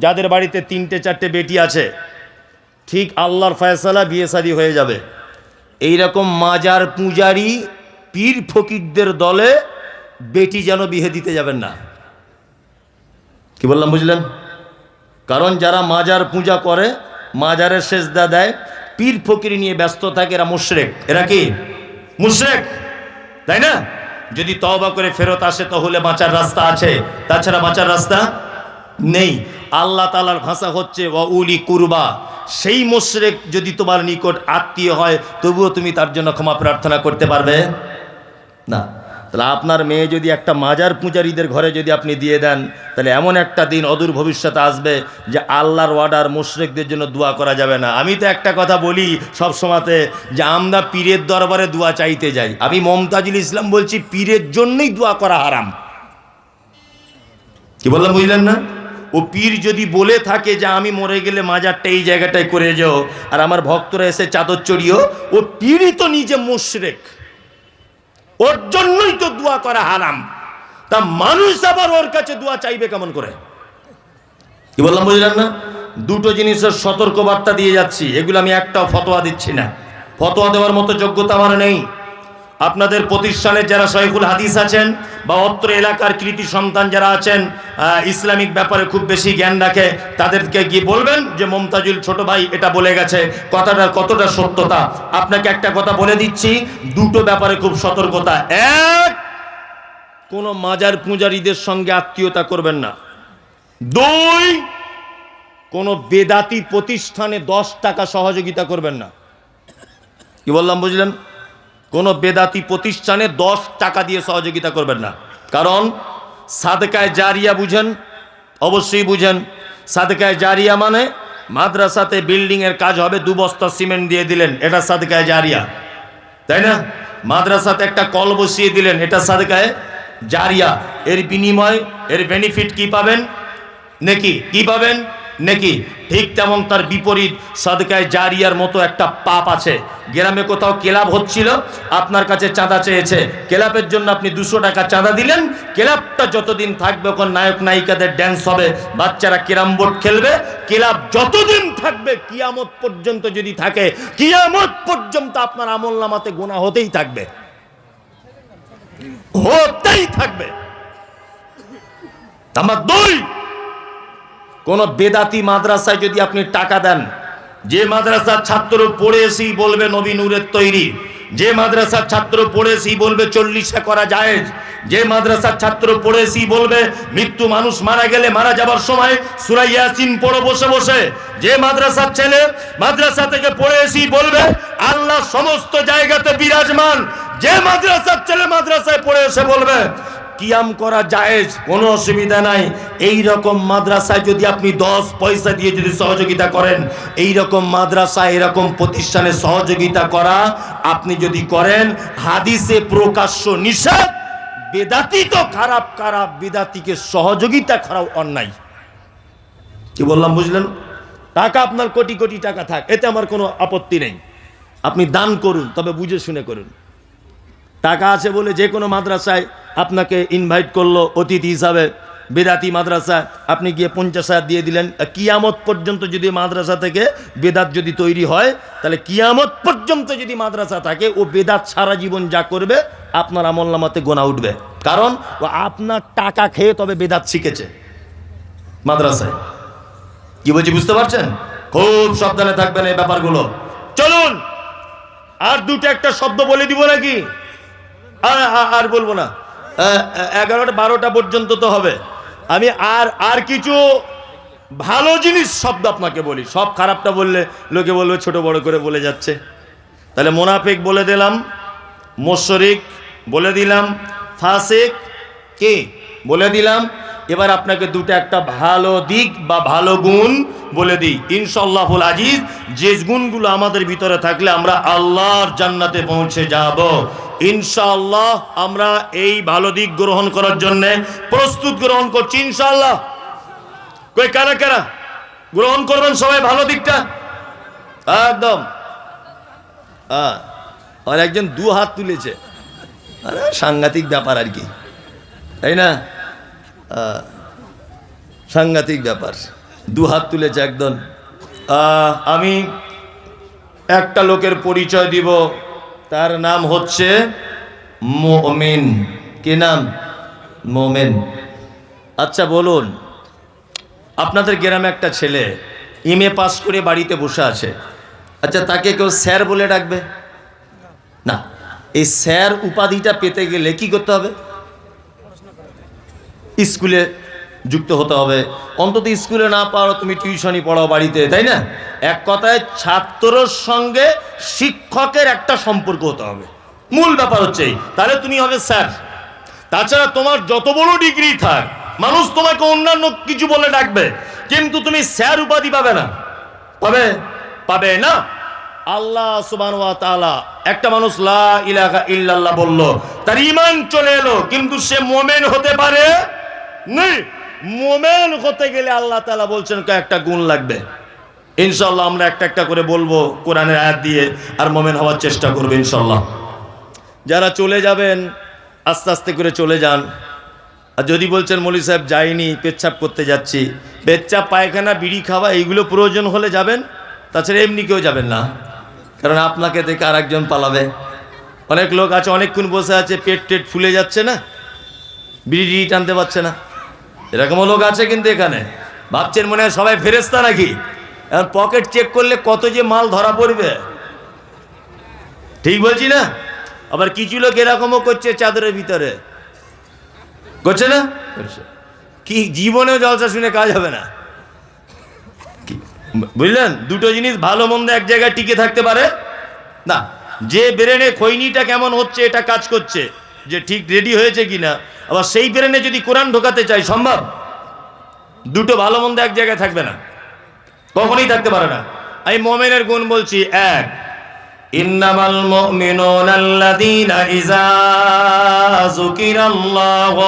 যাদের বাড়িতে 3টে 4টে বেটি আছে, ঠিক আল্লাহর ফয়সালা বিয়ে শাদী হয়ে যাবে। এইরকম মাজার পূজারি পীর ফকিরদের দলে বেটি যেন বিয়ে দিতে যাবেন না। কি বললাম বুঝলেন? কারণ যারা মাজার পূজা করে, মাজারের সেজদা দেয়, পীর ফকির নিয়ে ব্যস্ত থাকে, এরা মুশরিক। এরা কি মুশরিক, তাই না? যদি তওবা করে ফেরত আসে তাহলে বাঁচার রাস্তা আছে, তাছাড়া বাঁচার রাস্তা নেই। আল্লাহ তাআলার ভাষা হচ্ছে ওয়া উলি কুরবা। সেই মুশরিক যদি তোমার নিকট আত্মীয় হয়, তবুও তুমি তার জন্য ক্ষমা প্রার্থনা করতে পারবে না। তাহলে আপনার মেয়ে যদি একটা মাজার পূজারীদের ঘরে যদি আপনি দিয়ে দেন, তাহলে এমন একটা দিন অদূর ভবিষ্যতে আসবে যে আল্লাহর ওয়ার্ডার মুশরিকদের জন্য দোয়া করা যাবে না। আমি তো একটা কথা বলি সব সময়তে, যে আমরা পীরের দরবারে দোয়া চাইতে যাই। আমি মমতাজুল ইসলাম বলছি, পীরের জন্যই দোয়া করা হারাম। কি বললাম বুঝলেন না? ও পীর যদি বলে থাকে যে আমি মরে গেলে মাজারটা এই জায়গাটায় করে যাও, আর আমার ভক্তরা এসে চাদর চড়িও, ও পীরই তো নিজে মুশরিক, ওর জন্যই তো দোয়া করা হারাম। তা মানুষ আবার ওর কাছে দোয়া চাইবে কেমন করে? কি বললাম বুঝলেন না? দুটো জিনিসের সতর্ক বার্তা দিয়ে যাচ্ছি, এগুলো আমি একটাও ফতোয়া দিচ্ছি না। ফতোয়া দেওয়ার মতো যোগ্যতা আমার নেই। আপনাদের প্রতিষ্ঠানের যারা শাইখুল হাদিস আছেন বা অত্র এলাকার কৃতি সন্তান যারা আছেন, ইসলামিক ব্যাপারে খুব বেশি জ্ঞান রাখে, তাদেরকে গিয়ে বলবেন যে মমতাজুল ছোট ভাই এটা বলে গেছে, কথাটা কতটা সত্যতা। আপনাকে একটা কথা বলে দিচ্ছি, দুটো ব্যাপারে খুব সতর্কতা। এক, কোনো মাজার পূজারীদের সঙ্গে আত্মীয়তা করবেন না। দুই, কোনো বেদাতি প্রতিষ্ঠানে 10 টাকা সহযোগিতা করবেন না। কি বললাম বুঝলেন? কোনো বেদাতি প্রতিষ্ঠানে 10 টাকা দিয়ে সহযোগিতা করবেন না। কারণ সাদকায়ে জারিয়া বুঝেন, অবশ্যই বুঝেন। সাদকায়ে জারিয়া মানে মাদ্রাসাতে বিল্ডিংয়ের কাজ হবে, 2 বস্তা সিমেন্ট দিয়ে দিলেন, এটা সাদকায়ে জারিয়া, তাই না? মাদ্রাসাতে একটা কল বসিয়ে দিলেন, এটা সাদকায়ে জারিয়া। এর বিনিময়, এর বেনিফিট কি পাবেন? নেকি। কি পাবেন? নেকি। ঠিক তেমন তার বিপরীত সাদকায়ে জারিয়ার মতো একটা পাপ আছে। গ্রামে কোথাও ক্লাব হচ্ছিল, আপনার কাছে চাঁদা চেয়েছে, ক্লাবের জন্য আপনি 200 টাকা চাঁদা দিলেন। ক্লাবটা যতদিন থাকবে, ওখানে নায়ক নায়িকাদের ড্যান্স হবে, বাচ্চারা ক্যারাম বোর্ড খেলবে, ক্লাব যতদিন থাকবে, কিয়ামত পর্যন্ত যদি থাকে, কিয়ামত পর্যন্ত আপনার আমলনামাতে গুনাহ হতেই থাকবে, হতেই থাকবে। নাম্বার 2, কোন বেদাতি মাদ্রাসায় যদি আপনি টাকা দেন, যে মাদ্রাসার ছাত্র পড়ে এসেই বলবে নবী নূরের তৈরি, যে মাদ্রাসার ছাত্র পড়ে এসেই বলবে 40 করা জায়েজ, যে মাদ্রাসার ছাত্র পড়ে এসেই বলবে মৃত্যু, মানুষ মারা গেলে মারা যাবার সময় সূরা ইয়াসিন পড়ো বসে বসে, যে মাদ্রাসার ছেলে মাদ্রাসা থেকে পড়ে এসেই বলবে আল্লাহ সমস্ত জায়গাতে বিরাজমান, যে মাদ্রাসার ছেলে মাদ্রাসায় পড়ে এসে বলবে কিয়াম করা জায়েজ, কোনো অসুবিধা নাই, এই রকম মাদ্রাসায় যদি আপনি 10 পয়সা দিয়ে যদি সহযোগিতা করেন, এই রকম মাদ্রাসা, এরকম প্রতিষ্ঠানে সহযোগিতা করা আপনি যদি করেন, হাদিসে প্রকাশ্য নিষেধ। বেদাতি তো খারাপ, খারাপ বেদাতিকে সহযোগিতা করাও অন্যায়। কি বললাম বুঝলেন? টাকা আপনার কোটি কোটি টাকা থাক, এতে আমার কোনো আপত্তি নেই, আপনি দান করুন, তবে বুঝে শুনে করুন। টাকা আছে বলে যে কোনো মাদ্রাসায় আপনাকে ইনভাইট করলো অতিথি হিসাবে, বেদাতি মাদ্রাসা, আপনি গিয়ে 50,000 দিয়ে দিলেন। কিয়ামত পর্যন্ত যদি মাদ্রাসা থেকে বেদাত যদি তৈরি হয়, তাহলে কিয়ামত পর্যন্ত যদি মাদ্রাসা থাকে, ও বেদাত সারা জীবন যা করবে আপনার আমলনামাতে গোনা উঠবে। কারণ ও আপনার টাকা খেয়ে তবে বেদাত শিখেছে মাদ্রাসায়। কি বলছি বুঝতে পারছেন? খুব সাবধানে থাকবেন এই ব্যাপারগুলো। চলুন আর দুটো একটা শব্দ বলে দিব নাকি? আর বলবো না, 11টা 12টা পর্যন্ত তো হবে। আমি আর কিছু ভালো জিনিস শব্দ আপনাকে বলি, সব খারাপটা বললে লোকে বলবে ছোট বড় করে বলে যাচ্ছে। তাহলে মুনাফিক বলে দিলাম, মুশরিক বলে দিলাম, ফাসিক কি বলে দিলাম। এবার আপনাকে দুটো একটা ভালো দিক বা ভালো গুণ বলে দিই। ইনশাআল্লাহুল আজিজ, যে গুণগুলো আমাদের ভিতরে থাকলে আমরা আল্লাহর জান্নাতে পৌঁছে যাব। ইনশাআল্লাহ আমরা এই ভালো দিক গ্রহণ করার জন্য প্রস্তুত গ্রহণ করছি ইনশাআল্লাহ। কই কারা কারা গ্রহণ করবেন সবাই ভালো দিকটা? একদম। আর একজন 2 হাত তুলেছে, আরে সাংঘাতিক ব্যাপার আর কি, তাই না? সাংঘাতিক ব্যাপার। দু হাত তুলেছে একদম। আমি একটা লোকের পরিচয় দিব, তার নাম হচ্ছে মোমেন। কি নাম? মোমেন। আচ্ছা বলুন, আপনাদের গ্রামে একটা ছেলে এমএ পাস করে বাড়িতে বসে আছে, আচ্ছা তাকে কেউ স্যার বলে ডাকবে? না। এই স্যার উপাধিটা পেতে গেলে কি করতে হবে? স্কুলে যুক্ত হতে হবে। অন্তত স্কুলে না পারো তুমি টিউশনই পড়াও বাড়িতে, তাই না? এক কথায় ছাত্রর সঙ্গে শিক্ষকের একটা সম্পর্ক হতে হবে, মূল ব্যাপার হচ্ছে এই। তাহলে তুমি হবে স্যার। তাছাড়া তোমার যত বড় ডিগ্রি থাক, মানুষ তোমাকে অন্যান্য কিছু বলে ডাকবে, কিন্তু তুমি স্যার উপাধি পাবে না। পাবে না। আল্লাহ সুবহানাহু ওয়া তাআলা, একটা মানুষ লা ইলাহা ইল্লাল্লাহ বলল, তার ঈমান চলে এলো, কিন্তু সে মুমিন হতে পারে না। মুমিন হতে গেলে আল্লাহ তাআলা বলছেন কয়েকটা গুণ লাগবে। ইনশাআল্লাহ আমরা একটা একটা করে বলবো কোরআনের আয়াত দিয়ে, আর মুমিন হওয়ার চেষ্টা করব ইনশাআল্লাহ। যারা চলে যাবেন আস্তে আস্তে করে চলে যান। আর যদি বলছেন মৌলভী সাহেব যাইনি, পেচ্ছাপ করতে যাচ্ছি, পেচ্ছাপ পায়খানা বিড়ি খাওয়া এইগুলো প্রয়োজন হলে যাবেন, তাছাড়া এমনি কেউ যাবেন না, কারণ আপনাকে দেখে আর একজন পালাবে। অনেক লোক আছে অনেকক্ষণ বসে আছে, পেট টেট ফুলে যাচ্ছে না, বিড়ি টানতে পারছে না, এরকমও লোক আছে। কিন্তু এখানে ভাবছেন মনে হয় সবাই ফেরেশতা নাকি, এখন পকেট চেক করলে কত যে মাল ধরা পড়বে। ঠিক বলছি না? আবার কিছু লোক এরকমও করছে, চাদরের ভিতরে করছে না, কি জীবনেও জলসা শুনে কাজ হবে না, বুঝলেন? দুটো জিনিস ভালো মন্দ এক জায়গায় টিকে থাকতে পারে না। যে ব্রেনে খৈনিটা কেমন হচ্ছে এটা কাজ করছে, যে ঠিক রেডি হয়েছে কিনা, আবার সেই ব্রেনে যদি কোরআন ঢোকাতে চাই সম্ভব? দুটো ভালো মন্দ এক জায়গায় থাকবে না, কখনোই থাকতে পারে না। আমি মুমিনের গুণ বলছি। এক, ইন্নামাল মুমিনুনা আল্লাযীনা ইযা যুকিরাল্লাহু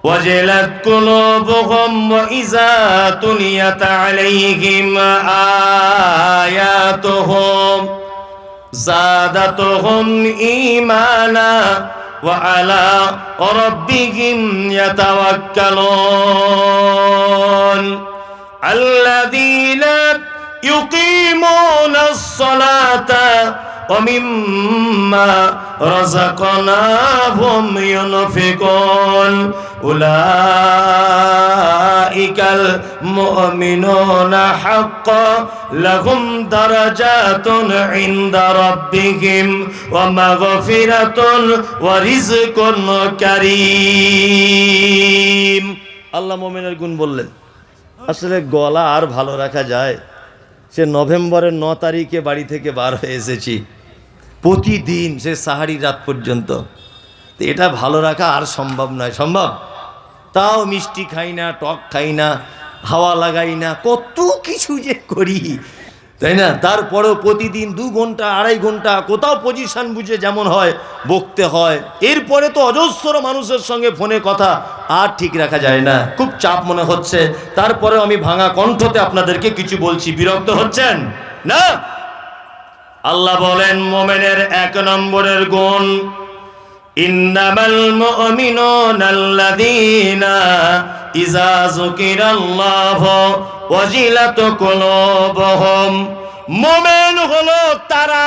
ওয়াজিলাত কুলুবুহুম ওয়া ইযা তুলিয়াত আলাইহিম আয়াতুহু যাদাতুহুম ঈমানা ওয়া আলা রাব্বিহিম ইয়াতাওয়াক্কালুন আল্লাযীনা ইউকিমুনাস সালাতা ওয়া মিম্মা রাযাকনাহুম ইউনফিকুন উলাইকাল মুমিনুনা হাক্কান লাহুম দারাজাতুন ইনদা রাব্বিহিম ওয়া মাগফিরাতুন ওয়া রিজকুন কারীম। আল্লাহ মুমিনের গুণ বললেন। আসলে গলা আর ভালো রাখা যায়? সে নভেম্বরের 9 তারিখে বাড়ি থেকে বার হয়ে এসেছি, প্রতিদিন সে সাহারি রাত পর্যন্ত, তো এটা ভালো রাখা আর সম্ভব নয়। সম্ভব? তাও মিষ্টি খাই না, টক খাই না, হাওয়া লাগাই না, কত কিছু যে করি, তাই না? তারপরেও প্রতিদিন 2 ঘন্টা 2.5 ঘন্টা কোথাও পজিশন বুঝে যেমন হয় বকতে হয়। এরপরে তো অজস্র মানুষের সঙ্গে ফোনে কথা, আর ঠিক রাখা যায় না, খুব চাপ মনে হচ্ছে। তারপরেও আমি ভাঙা কণ্ঠতে আপনাদেরকে কিছু বলছি, বিরক্ত হচ্ছেন না? আল্লাহ বলেন মুমিনের 1 নম্বরের গুণ, ইন্নামাল মুমিনুনা আল্লাযীনা ইযা যুকিরাল্লাহু ওয়াজিলাত কুলুবুহুম। মুমিন হলো তারা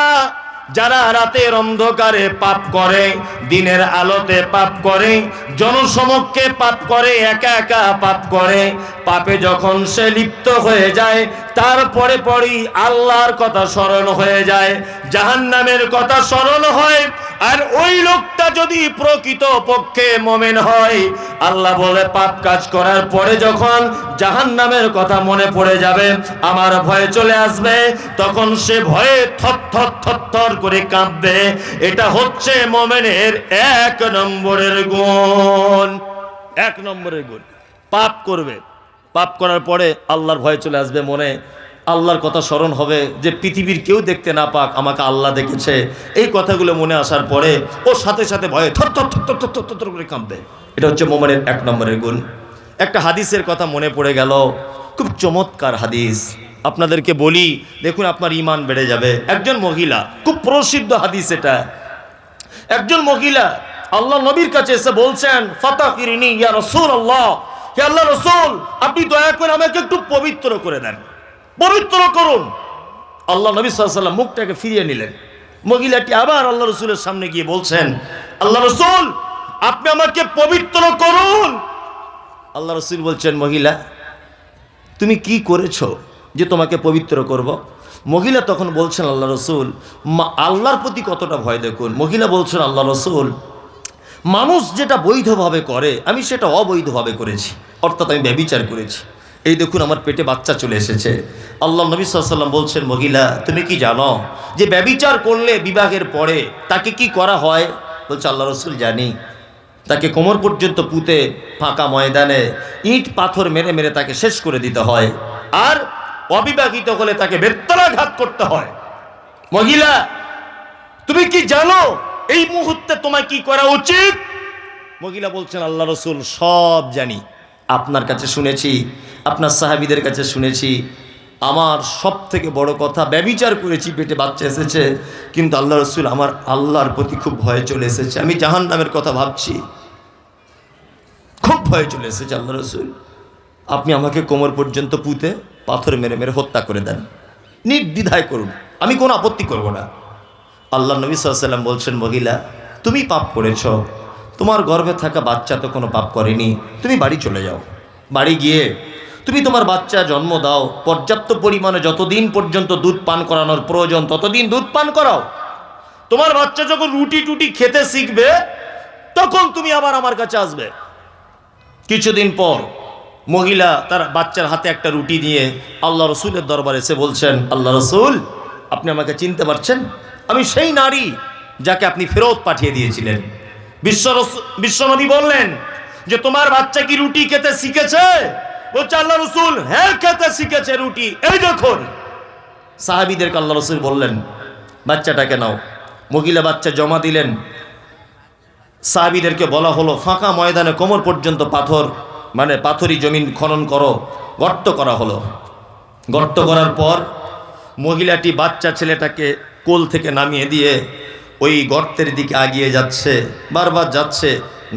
যারা রাতের অন্ধকারে পাপ করে, দিনের আলোতে পাপ করে, জনসমক্ষে পাপ করে, একা একা পাপ করে। পাপে যখন সে লিপ্ত হয়ে যায়, তারপরে পরই আল্লাহর কথা স্মরণ হয়ে যায়, জাহান্নামের কথা স্মরণ হয়। আর ওই লোকটা যদি প্রকৃত পক্ষে মুমিন হয়, আল্লাহ বলে পাপ কাজ করার পরে যখন জাহান্নামের কথা মনে পড়ে যাবে, আমার ভয় চলে আসবে, তখন সে ভয়ে থরথর থরথর করে কাঁপবে। এটা হচ্ছে মুমিনের 1 নম্বরের গুণ। 1 নম্বরের গুণ। পাপ করবে, পাপ করার পরে আল্লাহর ভয় চলে আসবে মনে, আল্লাহর কথা স্মরণ হবে যে পৃথিবীর কেউ দেখতে না পাক, আমাকে আল্লাহ দেখেছে। এই কথাগুলো মনে আসার পরে ও সাথে সাথে ভয়ে থরথর থরথর থরথর করে কাঁপবে। এটা হচ্ছে মুমিনের 1 নম্বরের গুণ। একটা হাদিসের কথা মনে পড়ে গেল, খুব চমৎকার হাদিস আপনাদেরকে বলি, দেখুন আপনার ঈমান বেড়ে যাবে। একজন মহিলা, খুব প্রসিদ্ধ হাদিস এটা, একজন মহিলা আল্লাহ নবীর কাছে এসে বলছেন, ফাতাকিরনি ইয়া রাসূলুল্লাহ, হে আল্লাহ রাসূল, আপনি দয়া করে আমাকে একটু পবিত্র করে দেন, পবিত্র করুন। আল্লাহ নবী সাল্লাল্লাহু আলাইহি ওয়াসাল্লাম মুখটাকে ফিরিয়ে নিলেন। মহিলাটি আবার আল্লাহ রাসূলের সামনে গিয়ে বলছেন, আল্লাহ রাসূল, আপনি আমাকে পবিত্র করুন। আল্লাহ রাসূল বলছেন, মহিলা, তুমি কি করেছো যে তোমাকে পবিত্র করব? মহিলা তখন বলছেন, আল্লাহ রাসূল, আল্লাহর প্রতি কতটা ভয় দেখুন। মহিলা বলছেন, আল্লাহ রাসূল, মানুষ যেটা বৈধভাবে করে আমি সেটা অবৈধভাবে করেছি, অর্থাৎ আমি ব্যভিচার করেছি। এই দেখুন আমার পেটে বাচ্চা চলে এসেছে। আল্লাহ নবী সাল্লাল্লাহু আলাইহি ওয়াসাল্লাম বলছেন, মহিলা, তুমি কি জানো যে ব্যভিচার করলে বিবাহের পরে তাকে কি করা হয়? বলছে, আল্লাহ রাসূল, জানি। তাকে কোমর পর্যন্ত পুঁতে ফাঁকা ময়দানে ইট পাথর মেরে মেরে তাকে শেষ করে দিতে হয়, আর অবিবাহিত হলে তাকে বেত্রাঘাত করতে হয়। মহিলা, তুমি কি জানো এই মুহূর্তে তোমায় কি করা উচিত? মহিলা বলছেন, আল্লাহ রাসূল, সব জানি। আপনার কাছে শুনেছি, আপনার সাহাবীদের কাছে শুনেছি। আমার সব থেকে বড় কথা, ব্যভিচার করেছি, পেটে বাচ্চা এসেছে, কিন্তু আল্লাহ রাসূল, আমার আল্লাহর প্রতি খুব ভয় চলে এসেছে। আমি জাহান্নামের কথা ভাবছি, খুব ভয় চলে এসেছে। আল্লাহ রাসূল, আপনি আমাকে কোমর পর্যন্ত পুঁতে পাথর মেরে মেরে হত্যা করে দেন, নির্দ্বিধায় করুন, আমি কোনো আপত্তি করব না। আল্লাহ নবী সাল্লাল্লাহু আলাইহি ওয়াসাল্লাম বলছেন, মহিলা, তুমি পাপ করেছ, তোমার গর্ভে থাকা বাচ্চা তো কোনো পাপ করেনি, তুমি বাড়ি চলে যাও। বাড়ি গিয়ে তুমি তোমার বাচ্চা জন্ম দাও, পর্যাপ্ত পরিমাণে যতদিন পর্যন্ত দুধ পান করানোর প্রয়োজন ততদিন দুধ পান করাও। তোমার বাচ্চা যখন রুটি টুটি খেতে শিখবে তখন তুমি আবার আমার কাছে আসবে। কিছুদিন পর মহিলা তার বাচ্চার হাতে একটা রুটি নিয়ে আল্লাহ রসুলের দরবারে এসে বলছেন, আল্লাহ রসুল, আপনি আমাকে চিনতে পারছেন? আমি সেই নারী যাকে আপনি ফেরত পাঠিয়ে দিয়েছিলেন। বিশ্বনবী বললেন যে, তোমার বাচ্চা কি রুটি খেতে শিখেছে? বলছে, আল্লাহ রসুল, হ্যাঁ, খেতে শিখেছে রুটি, এই দেখুন। সাহাবীদেরকে আল্লাহ রসুল বললেন, বাচ্চাটাকে নাও। মহিলা বাচ্চা জমা দিলেন। সাহাবীদেরকে বলা হলো, ফাঁকা ময়দানে কোমর পর্যন্ত পাথর, মানে পাথরি জমিন খনন করো, গর্ত করা হলো। গর্ত করার পর মহিলাটি বাচ্চা ছেলেটাকে কোল থেকে নামিয়ে দিয়ে ওই গর্তের দিকে আগিয়ে যাচ্ছে, বারবার যাচ্ছে,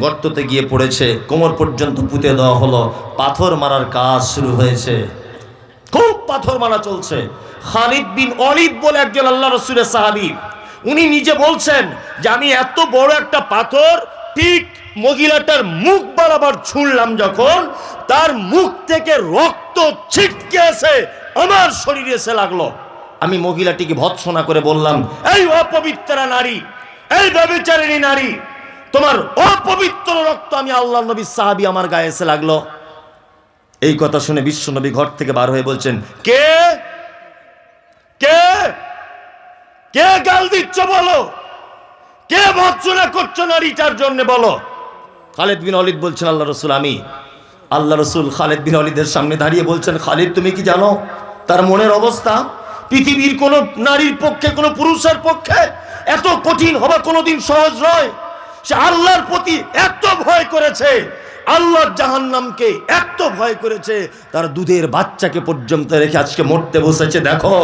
গর্ততে গিয়ে পড়েছে, কোমর পর্যন্ত পুঁতে দেওয়া হলো, পাথর মারার কাজ শুরু হয়েছে, খুব পাথর মারা চলছে। খালিদ বিন ওয়ালিদ বলে একজন আল্লাহ রাসূলের সাহাবী, উনি নিজে বলছেন যে, আমি এত বড় একটা পাথর ঠিক মহিলাটার মুখ বরাবর ছুঁড়লাম, যখন তার মুখ থেকে রক্ত ছিটকে এসে আমার শরীরে এসে লাগলো। আমি মহিলাটিকে ভৎসনা করে বললাম, এই অপবিত্রা নারী, এই ব্যভিচারিণী নারী, তোমার অপবিত্র রক্ত আমি আল্লাহর নবীর সাহাবী আমার গায়ে এসে লাগলো। এই কথা শুনে বিশ্বনবী ঘর থেকে বার হয়ে বলছেন, কে কে কে গাল দিচ্ছ বলো, কে ভৎসনা করছো নারীটার জন্য বলো। খালিদ বিন ওয়ালিদ বলছেন, আল্লাহ রাসূল, আমি। আল্লাহ রাসূল খালিদ বিন ওয়ালিদের সামনে দাঁড়িয়ে বলছেন, খালিদ, তুমি কি জানো তার মনের অবস্থা? পৃথিবীর কোন নারীর পক্ষে, কোন পুরুষের পক্ষে এত কঠিন হওয়া কোনোদিন সহজ নয়। সে আল্লাহর প্রতি এত ভয় করেছে, আল্লাহর জাহান্নামকে এত ভয় করেছে, তার দুধের বাচ্চাকে পর্যন্ত রেখে আজকে মরতে বসেছে। দেখো,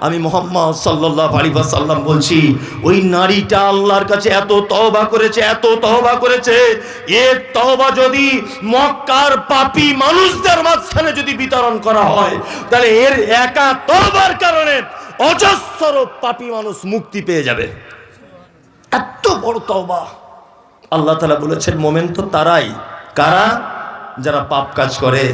আমি মুহাম্মদ সাল্লাল্লাহু আলাইহি ওয়াসাল্লাম বলছি, ওই নারীটা আল্লাহর কাছে এত তওবা করেছে, এত তওবা করেছে, এর তওবা যদি মক্কার পাপী মানুষদের মাঝখানে যদি বিতরণ করা হয়, তাহলে এর একা তওবার কারণে অজস্র পাপী মানুষ মুক্তি পেয়ে যাবে। এত বড় তওবা। আল্লাহ তাআলা বলেছেন, মোমেন তো তারাই, কারা? যারা পাপ কাজ করে,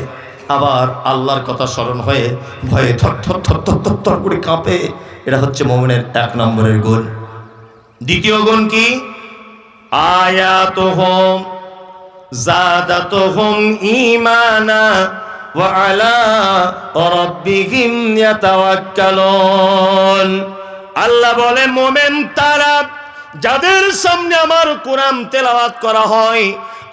আবার আল্লাহর কথা স্মরণ হয়ে ভয়ে থর থর থর থর থর থর করে কাঁপে। এটা হচ্ছে মুমিনের এক নম্বরের গুণ। দ্বিতীয় গুণ কি? আয়াতুহুম যাদাতুহুম ঈমানা ওয়া আলা রাব্বিহিম ইয়াতাওয়াক্কালুন। আল্লাহ বলে, মুমিন তারা যাদের সামনে আমার কোরআন তেলাওয়াত করা হয়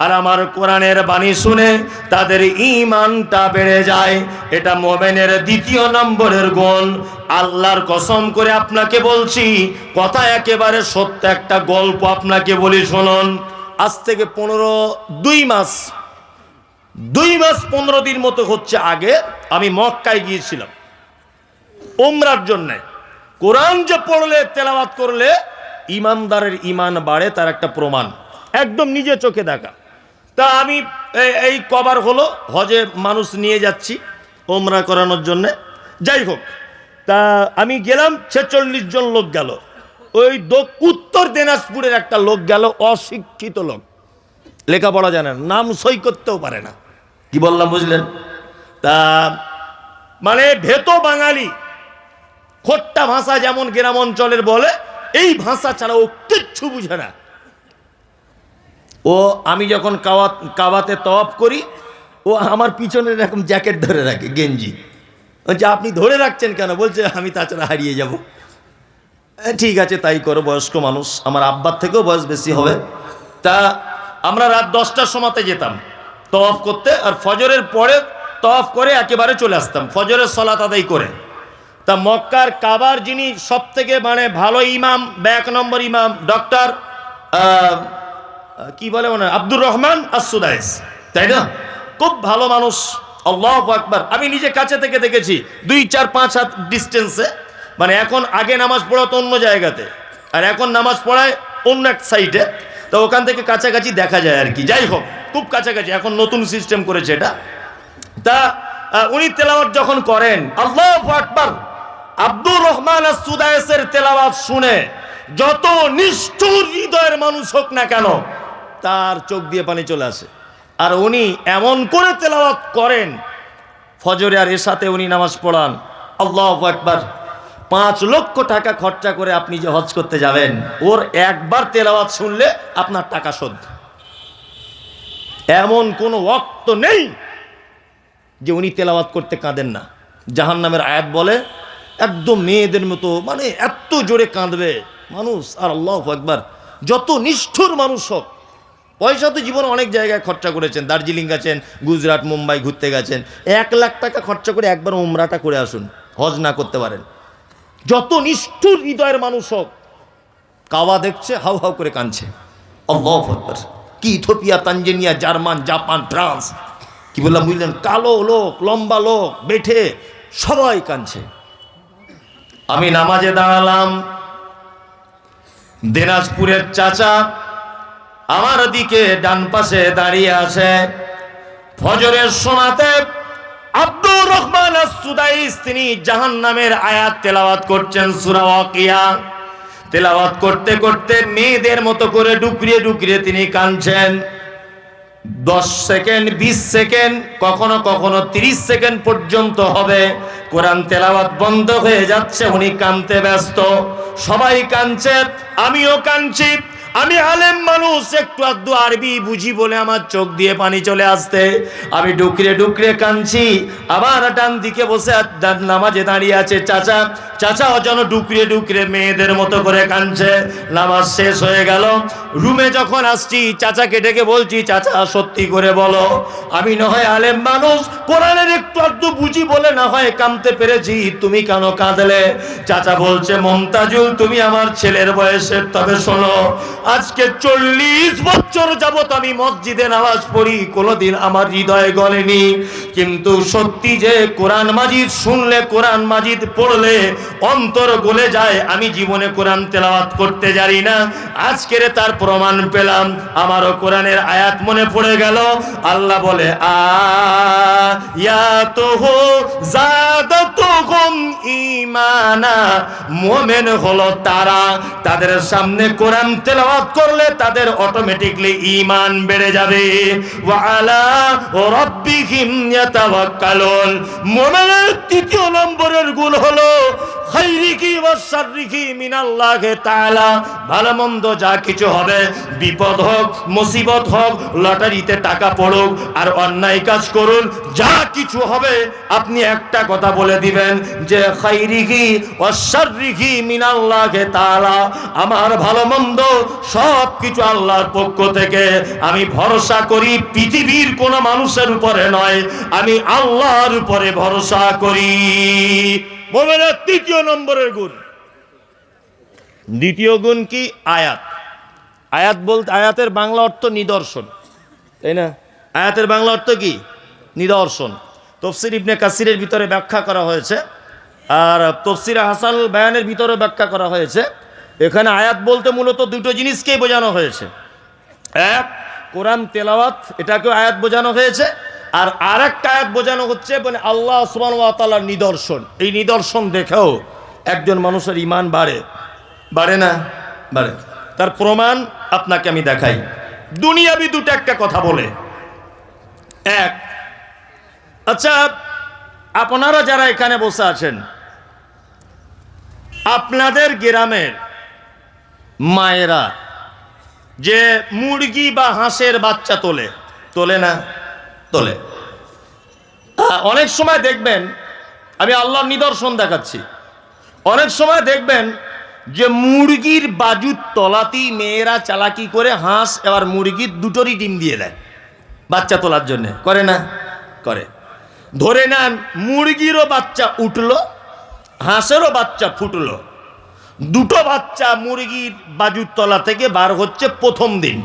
আর আমার কোরআনের বাণী শুনে তাদের ঈমানটা বেড়ে যায়। এটা মুমিনের দ্বিতীয় নম্বরের গুণ। আল্লাহর কসম করে আপনাকে বলছি, কথা একেবারে সত্য। একটা গল্প আপনাকে বলি, শুনুন। আজ থেকে 2 মাস 15 দিন মতো হচ্ছে আগে আমি মক্কায় গিয়েছিলাম উমরার জন্য। কোরআন যে পড়লে, তেলাওয়াত করলে ইমানদারের ইমান বাড়ে, তার একটা প্রমাণ, একদম নিজে চোখে দেখা। তা আমি এই কবার হলো হজে মানুষ নিয়ে যাচ্ছি ওমরা করানোর জন্যে। যাই হোক, তা আমি গেলাম, 46 জন লোক গেল। ওই উত্তর দিনাজপুরের একটা লোক গেল, অশিক্ষিত লোক, লেখাপড়া জানে না, নাম সই করতেও পারে না। কি বললাম বুঝলেন? তা মানে ভেতো বাঙালি, খোট্টা ভাষা যেমন গ্রাম অঞ্চলের বলে, এই ভাষা ছাড়া ও কিচ্ছু বুঝে না। ও আমি যখন কাবাতে তওয়াফ করি, ও আমার পিছনে এরকম জ্যাকেট ধরে রাখে, গেঞ্জি। বলছে আপনি ধরে রাখছেন কেন? বলছে আমি তাছাড়া হারিয়ে যাব। ঠিক আছে তাই করো, বয়স্ক মানুষ, আমার আব্বার থেকেও বয়স বেশি হবে। তা আমরা রাত 10টার সময়তে যেতাম তওয়াফ করতে, আর ফজরের পরে তওয়াফ করে একেবারে চলে আসতাম ফজরের সালাত আদায় করে। তা মক্কার কাবার যিনি সব থেকে মানে ভালো ইমাম বা 1 নম্বর ইমাম, ডক্টর কি বলে মনে হয় আব্দুর রহমান আস-সুদাইস, তাই না? খুব ভালো মানুষ, আল্লাহু আকবার। আমি নিজে কাছে থেকে দেখেছি, 2, 4, 5 হাত ডিস্টেন্সে। মানে এখন আগে নামাজ পড়াতো অন্য জায়গাতে, আর এখন নামাজ পড়ায় অন্য এক সাইডে, তো ওখান থেকে কাছাকাছি দেখা যায় আর কি। যাই হোক, খুব কাছাকাছি, এখন নতুন সিস্টেম করেছে এটা। তা উনি তেলাওয়াত যখন করেন, আল্লাহু আকবার, আব্দুর রহমান আস-সুদাইসের তেলাওয়াত শুনে যত নিষ্ঠুর হৃদয়ের মানুষ হোক না কেন, তার চোখ দিয়ে পানি চলে আসে। আর উনি এমন করে তেলাওয়াত করেন, ফজরে আর এশাতে উনি নামাজ পড়ান। আল্লাহু আকবার। 5 লক্ষ টাকা খরচা করে আপনি যে হজ করতে যাবেন, ওর একবার তেলাওয়াত শুনলে আপনার টাকা শোধ। এমন কোনো ওয়াক্ত নেই যে উনি তেলাওয়াত করতে কাঁদেন না। জাহান্নামের আয়াত বলে একদম মেয়েদের মতো, মানে এত জোরে কাঁদবে মানুষ। আর আল্লাহু আকবার, যত নিষ্ঠুর মানুষ হোক, পয়সা তো জীবনে অনেক জায়গায় খরচা করেছেন, দার্জিলিং গেছেন, গুজরাট, মুম্বাই ঘুরতে গেছেন, 1 লাখ টাকা খরচা করে একবার উমরাটা করে আসুন, হজ না করতে পারেন। যত নিষ্ঠুর হৃদয়ের মানুষ হোক, কাবা দেখছে হাউ হাউ করে কাঁদছে। আল্লাহু আকবার। কি Ethiopia, Tanzania, German, Japan, France, কি বললাম বুঝলেন, কালো লোক, লম্বা লোক, বেঠে, সবাই কাঁদছে। আমি নামাজে দাঁড়ালাম, দিনাজপুরের চাচা আমার দিকে ডান পাশে দাঁড়িয়ে আছে। ফজরের সময়তে আব্দুর রহমান আস-সুদাইস তিনি জাহান্নামের আয়াত তেলাওয়াত করছেন, সূরা ওয়াকিয়া তেলাওয়াত করতে করতে মেয়েদের মতো করে ডুকরিয়ে ডুকরিয়ে তিনি কাঁদছেন। 10 সেকেন্ড, 20 সেকেন্ড, কখনো কখনো 30 সেকেন্ড পর্যন্ত হবে, কোরআন তেলাওয়াত বন্ধ হয়ে যাচ্ছে, উনি কাঁদতে ব্যস্ত। সবাই কাঁদছে, আমিও কাঁদছি। আমি আলেম মানুষ, একটু আধটু আরবি বুঝি বলে আমার চোখ দিয়ে পানি চলে আসতে আমি ডুকরে ডুকরে কাঁদছি। আবার ডান দিকে বসে নামাজে দাঁড়িয়ে আছে চাচা, চাচাও যেন ডুকরে ডুকরে মেয়েদের মতো করে কাঁদছে। নামাজ শেষ হয়ে গেল, রুমে যখন আসছি চাচাকে ডেকে বলছি, চাচা সত্যি করে বলো, আমি না হয় আলেম মানুষ, কোরআনের একটু আধটু বুঝি বলে না হয় কাঁদতে পেরেছি, তুমি কেন কাঁদলে? চাচা বলছে, মমতাজুল তুমি আমার ছেলের বয়সের, তবে শোনো, আজকে 40 বছর যাবত আমি মসজিদে নামাজ পড়ি, কোনোদিন আমার হৃদয়ে গলেনি। কিন্তু সত্যি যে কোরআন মাজিদ শুনলে, কোরআন মাজিদ পড়লে অন্তর গলে যায়। আমি জীবনে কোরআন তেলাওয়াত করতে জানি না, আজকের তার প্রমাণ পেলাম। আমারও কোরআনের আয়াত মনে পড়ে গেল। আল্লাহ বলে, আয়াতুহু যাদাতুহুম ঈমানা, মুমিন হলো তারা, তাদের সামনে কোরআন তেলাওয়াত করলে তাদের অটোমেটিকলি ঈমান বেড়ে যাবে। ওয়া আলা রাব্বিহিম ইয়াতাওয়াক্কালুন। মুমিনের 3য় নম্বরের গুণ হলো খাইরিহি ওয়া শাররিহি মিনাল্লাহি তাআলা। ভালো মন্দ যা কিছু হবে, বিপদ হোক, মুসিবত হোক, লটারিতে টাকা পড়ুক, আর অন্যায় কাজ করুন, যা কিছু হবে আপনি একটা কথা বলে দিবেন যে খাইরিহি ওয়া শাররিহি মিনাল্লাহি তাআলা। আমার ভালো মন্দ সব কিছু আল্লাহর পক্ষ থেকে। আমি ভরসা করি পৃথিবীর কোন মানুষের উপরে নয়, আমি আল্লাহর উপরে ভরসা করি। মুমিনের 3য় নম্বরের গুণ। 2য় গুণ কি? আয়াত। আয়াত বলতে, আয়াতের বাংলা অর্থ নিদর্শন, তাই না? আয়াতের বাংলা অর্থ কি? নিদর্শন। তাফসীর ইবনে কাসিরের ভিতরে ব্যাখ্যা করা হয়েছে, আর তাফসীর হাসানুল বায়ানের ভিতরে ব্যাখ্যা করা হয়েছে। এখানে আয়াত বলতে মূলত 2টো জিনিসকেই বোঝানো হয়েছে। এক, কোরআন তেলাওয়াত, এটাকেও আয়াত বোঝানো হয়েছে। আর আরেকটা আয়াত বোঝানো হচ্ছে মানে আল্লাহ সুবহানাহু ওয়া তাআলার নিদর্শন। এই নিদর্শন দেখেও একজন মানুষের ঈমান বাড়ে, বাড়ে না? বাড়ে। তার প্রমাণ আপনাকে আমি দেখাই। দুনিয়াবি দুটো একটা কথা বলে। এক, আচ্ছা আপনারা যারা এখানে বসে আছেন, আপনাদের গ্রামের মায়েরা যে মুরগি বা হাঁসের বাচ্চা তোলে, তোলে না? তোলে। অনেক সময় দেখবেন, আমি আল্লাহর নিদর্শন দেখাচ্ছি, অনেক সময় দেখবেন যে মুরগির বাজুর তলাতেই মেয়েরা চালাকি করে হাঁস এবার মুরগির দুটোরই ডিম দিয়ে দেয় বাচ্চা তোলার জন্য। করে না? করে। ধরে নেন মুরগিরও বাচ্চা উঠলো, হাঁসেরও বাচ্চা ফুটলো, দুটো বাচ্চা মুরগির বাজুর তলা থেকে বার হচ্ছে প্রথম দিন।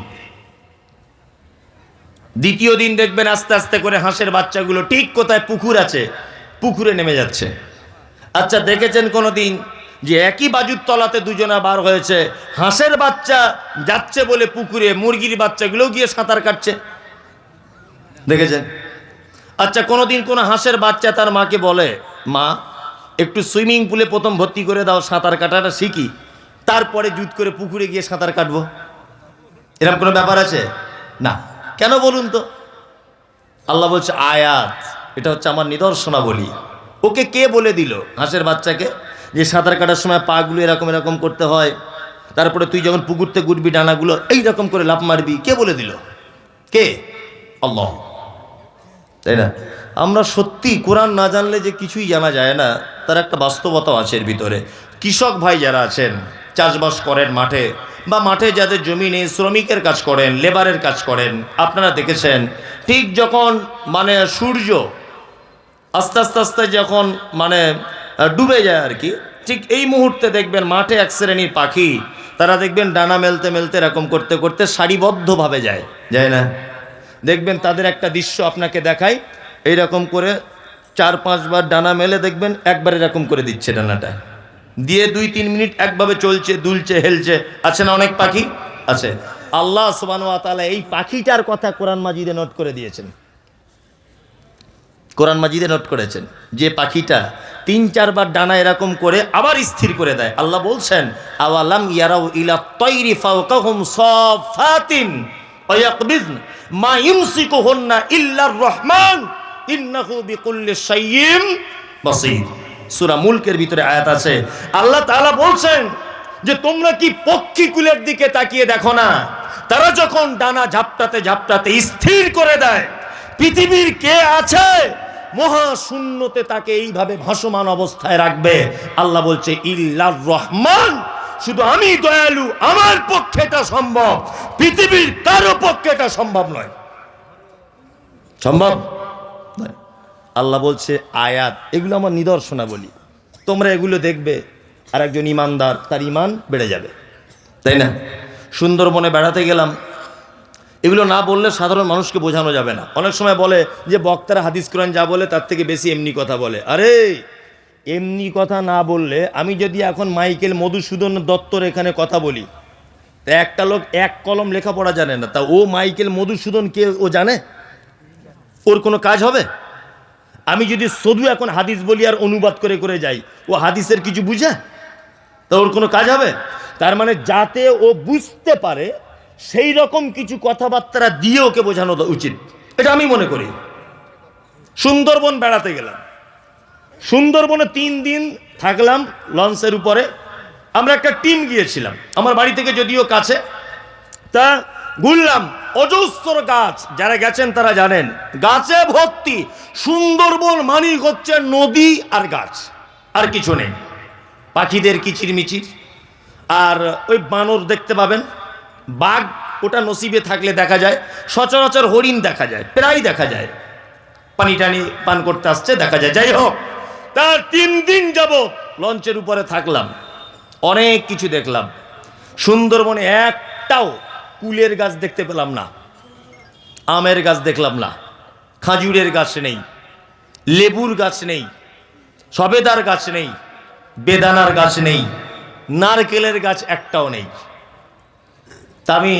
দ্বিতীয় দিন দেখবেন আস্তে আস্তে করে হাঁসের বাচ্চাগুলো ঠিক কোথায় পুকুর আছে পুকুরে নেমে যাচ্ছে। আচ্ছা দেখেছেন কোনো দিন যে একই বাজুর তলাতে দুজনা বার হয়েছে, হাঁসের বাচ্চা যাচ্ছে বলে পুকুরে, মুরগির বাচ্চাগুলো গিয়ে সাঁতার কাটছে? দেখেছেন? আচ্ছা কোনোদিন কোনো হাঁসের বাচ্চা তার মাকে বলে, মা একটু সুইমিং পুলে প্রথম ভর্তি করে দাও, সাঁতার কাটাটা শিখি, তারপরে জুত করে পুকুরে গিয়ে সাঁতার কাটবো? এরকম কোনো ব্যাপার আছে? না। কেন বলুন তো? আল্লাহ বলছে আয়াত, এটা হচ্ছে আমার নিদর্শনাবলী। ওকে কে বলে দিল হাঁসের বাচ্চাকে যে সাঁতার কাটার সময় পাগুলো এরকম এরকম করতে হয়, তারপরে তুই যখন পুকুরতে গুটবি ডানাগুলো এইরকম করে লাফ মারবি? কে বলে দিল? কে? আল্লাহ। তাই না? আমরা সত্যি কোরআন না জানলে যে কিছুই জানা যায় না, তার একটা বাস্তবতাও আছে এর ভিতরে। কৃষক ভাই যারা আছেন, চাষবাস করেন মাঠে, বা মাঠে যাদের জমি নেই শ্রমিকের কাজ করেন, লেবারের কাজ করেন, আপনারা দেখেছেন ঠিক যখন মানে সূর্য আস্তে আস্তে আস্তে যখন মানে ডুবে যায় আর কি, ঠিক এই মুহূর্তে দেখবেন মাঠে এক শ্রেণীর পাখি, তারা দেখবেন ডানা মেলতে মেলতে এরকম করতে করতে সারিবদ্ধভাবে যায়, যায় না? দেখবেন তাদের একটা দৃশ্য আপনাকে দেখাই, এইরকম করে 4-5 বার ডানা মেলে দেখবেন একবার এরকম করে দিচ্ছে ডানাটা, দিয়ে 2-3 মিনিট একভাবে চলছে, দুলছে, হেলছে। আছে না অনেক পাখি? আছে। আল্লাহ সুবহানাহু ওয়া তাআলা এই পাখিটার কথা কোরআন মাজিদে নোট করে দিয়েছেন। কোরআন মাজিদে নোট করেছেন যে পাখিটা 3-4 বার ডানা এরকম করে আবার স্থির করে দেয়। আল্লাহ বলছেন আওয়ালাম ইয়ারাউ ইলা তাইরি ফাওকাহুম সাফাতিন ওয়া ইয়াকবিযন মা ইউমসিকুহুন্না ইল্লার রহমান ইন্নাহু বিকুল্লি শাইইন বাসীর। সূরা মুলকের ভিতরে আয়াত আছে, আল্লাহ তাআলা বলছেন যে তোমরা কি পক্ষীকুলের দিকে তাকিয়ে দেখো না, তারা যখন ডানা ঝাপটাতে ঝাপটাতে স্থির করে দেয়, পৃথিবীর কে আছে মহাশূন্যতে তাকে এইভাবে ভাসমান অবস্থায় রাখবে? আল্লাহ বলছে ইল্লার রহমান, শুধু আমি দয়ালু, আমার পক্ষে এটা সম্ভব, পৃথিবীর কারো পক্ষে এটা সম্ভব নয়। সম্ভব নয়। আল্লাহ বলছে আয়াত, এগুলো আমার নিদর্শনাবলী, তোমরা এগুলো দেখবে আর একজন ইমানদার, তার ইমান বেড়ে যাবে। তাই না? সুন্দরবনে বেড়াতে গেলাম, এগুলো না বললে সাধারণ মানুষকে বোঝানো যাবে না। অনেক সময় বলে যে বক্তারা হাদিস কোরআন যা বলে তার থেকে বেশি এমনি কথা বলে। আরে এমনি কথা না বললে, আমি যদি এখন মাইকেল মধুসূদন দত্তর এখানে কথা বলি, তা একটা লোক এক কলম লেখাপড়া জানে না, তা ও মাইকেল মধুসূদন কে ও জানে? ওর কোনো কাজ হবে? আমি যদি শুধু এখন হাদিস বলি আর অনুবাদ করে করে যাই, ও হাদিসের কিছু বুঝে? তা ওর কোনো কাজ হবে? তার মানে যাতে ও বুঝতে পারে সেই রকম কিছু কথাবার্তা দিয়ে ওকে বোঝানো উচিত, এটা আমি মনে করি। সুন্দরবন বেড়াতে গেলাম, সুন্দরবনে 3 দিন থাকলাম লঞ্চের উপরে। আমরা একটা টিম গিয়েছিলাম, আমার বাড়ি থেকে যদিও কাছে, তা ঘুরলাম। অজস্র গাছ, যারা গেছেন তারা জানেন, গাছে ভর্তি। সুন্দরবন মানি হচ্ছে নদী আর গাছ, আর কিছু নেই। পাখিদের কিচিরমিচির, আর ওই বানর দেখতে পাবেন, বাঘ ওটা নসিবে থাকলে দেখা যায়, সচরাচর হরিণ দেখা যায়, প্রায় দেখা যায়, পানি টানি পান করতে আসছে দেখা যায়। যাই হোক, তার 3 দিন যাবত লঞ্চের উপরে থাকলাম, অনেক কিছু দেখলাম। সুন্দরবনে একটাও কুলের গাছ দেখতে পেলাম না, আমের গাছ দেখলাম না, খাজুরের গাছ নেই, লেবুর গাছ নেই, সবেদার গাছ নেই, বেদানার গাছ নেই, নারকেলের গাছ একটাও নেই। তা আমি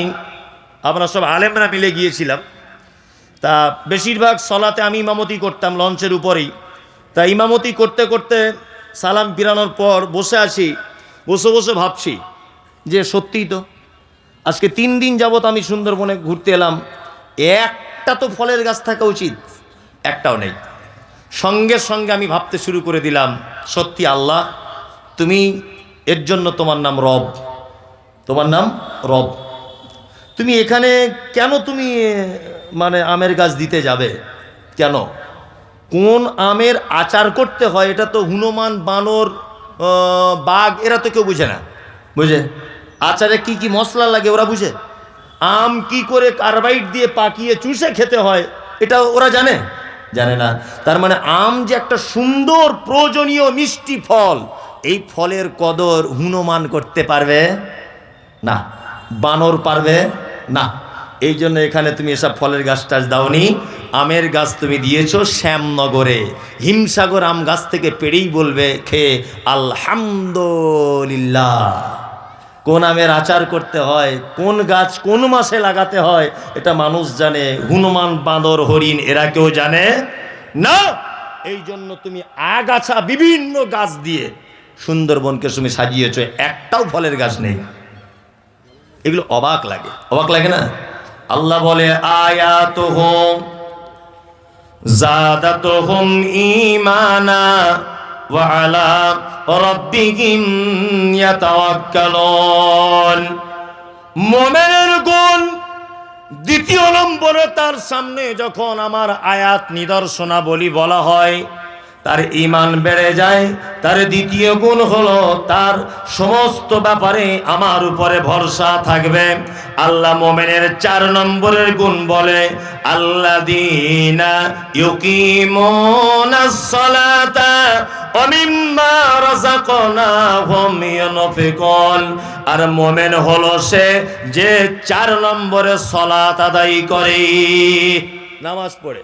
আমরা সব আলেমরা মিলে গিয়েছিলাম। তা বেশিরভাগ সলাতে আমি ইমামতি করতাম লঞ্চের উপরেই। তা ইমামতি করতে করতে সালাম ফিরানোর পর বসে আছি, বসে বসে ভাবছি যে সত্যিই তো আজকে 3 দিন যাবত আমি সুন্দরবনে ঘুরতে এলাম, একটা তো ফলের গাছ থাকা উচিত, একটাও নেই। সঙ্গে সঙ্গে আমি ভাবতে শুরু করে দিলাম, সত্যি আল্লাহ তুমি, এর জন্য তোমার নাম রব, তোমার নাম রব। তুমি এখানে কেন তুমি মানে আমের গাছ দিতে যাবে কেন? কোন আমের আচার করতে হয় এটা তো হনুমান, বানর, বাঘ এরা তো কেউ বুঝে না, বুঝে? আচারে কি কি মশলা লাগে ওরা বুঝে? আম কি করে কার্বাইড দিয়ে পাকিয়ে চুষে খেতে হয় এটা ওরা জানে? জানে না। তার মানে আম যে একটা সুন্দর প্রয়োজনীয় মিষ্টি ফল, এই ফলের কদর হনুমান করতে পারবে না, বানর পারবে না। এই জন্য এখানে তুমি এসব ফলের গাছ টাছ দাওনি, আমের গাছ তুমি দিয়েছো শ্যামনগরে। হিমসাগর আম গাছ থেকে পেড়েই বলবে খেয়ে আলহামদুলিল্লাহ। কোন আমের আচার করতে হয়, কোন গাছ কোন মাসে লাগাতে হয় এটা মানুষ জানে, হনুমান, বাঁদর, হরিণ এরা কেউ জানে না। এই জন্য তুমি আগাছা বিভিন্ন গাছ দিয়ে সুন্দরবনকে তুমি সাজিয়েছো, একটাও ফলের গাছ নেই। এগুলো অবাক লাগে, অবাক লাগে না? আল্লাহ বলে আয়াতুহুম যাদাতুহুম ঈমানা ওয়া আলা রাব্বিহিম ইয়াতাওয়াক্কালুন। মুমিনের গুণ দ্বিতীয় নম্বরে, তার সামনে যখন আমার আয়াত নিদর্শনাবলী বলা হয় তার ঈমান বেড়ে যায়। তার দ্বিতীয় গুণ হলো তার সমস্ত ব্যাপারে আমার উপরে ভরসা থাকবে। আল্লাহ মুমিনের 4 নম্বরের গুণ বলে আল্লাযীনা ইউকিমুনাস সালাতা ওয়া মিম্মা রাযাকনাহুম ইউনফিকুন। আর মুমিন হলো সে যে 4 নম্বরে সালাত আদায় করে, নামাজ পড়ে।